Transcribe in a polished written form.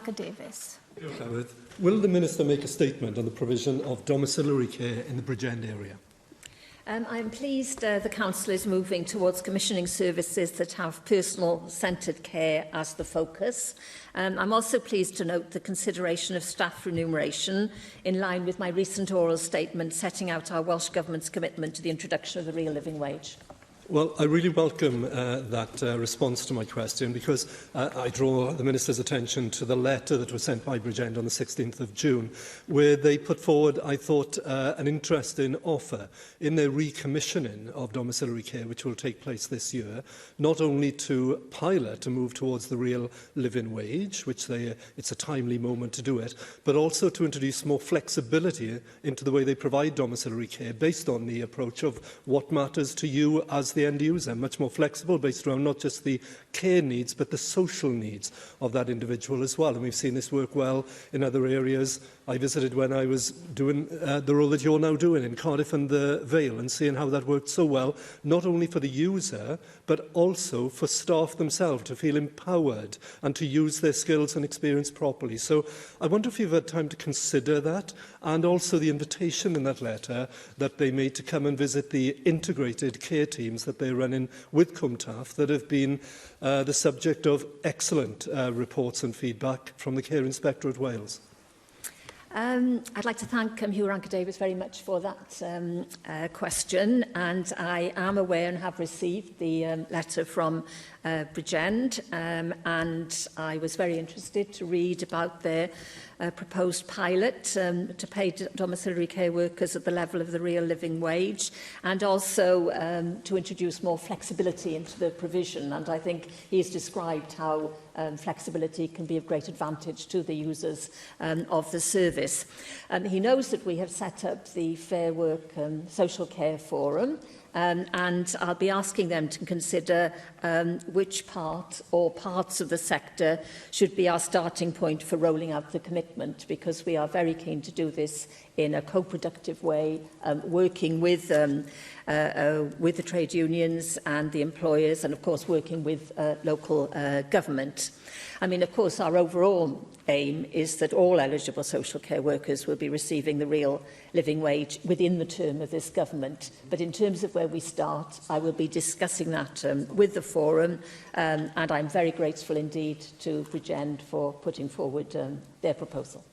Irranca-Davies. Will the Minister make a statement on the provision of domiciliary care in the Bridgend area? I'm pleased the Council is moving towards commissioning services that have personal-centred care as the focus. I'm also pleased to note the consideration of staff remuneration in line with my recent oral statement setting out our Welsh Government's commitment to the introduction of the real living wage. Well, I really welcome that response to my question because I draw the Minister's attention to the letter that was sent by Bridgend on the 16th of June, where they put forward, I thought, an interesting offer in their recommissioning of domiciliary care, which will take place this year, not only to pilot to move towards the real living wage, which it's a timely moment to do it, but also to introduce more flexibility into the way they provide domiciliary care based on the approach of what matters to you as the end user, much more flexible based around not just the care needs but the social needs of that individual as well. And we've seen this work well in other areas. I visited when I was doing the role that you're now doing in Cardiff and the Vale, and seeing how that worked so well, not only for the user but also for staff themselves to feel empowered and to use their skills and experience properly. So I wonder if you've had time to consider that, and also the invitation in that letter that they made to come and visit the integrated care teams that they're running with Cwm Taf that have been the subject of excellent reports and feedback from the Care Inspectorate Wales. I'd like to thank Huw Irranca-Davies very much for that question, and I am aware and have received the letter from Bridgend, and I was very interested to read about their proposed pilot to pay domiciliary care workers at the level of the real living wage, and also to introduce more flexibility into the provision. And I think he's described how flexibility can be of great advantage to the users of the service. He knows that we have set up the Fair Work Social Care Forum, and I'll be asking them to consider which part or parts of the sector should be our starting point for rolling out the commitment, because we are very keen to do this in a co-productive way, working with the trade unions and the employers, and of course working with local government. I mean, of course, our overall aim is that all eligible social care workers will be receiving the real living wage within the term of this government. But in terms of where we start, I will be discussing that with the forum, and I'm very grateful indeed to Bridgend for putting forward their proposal.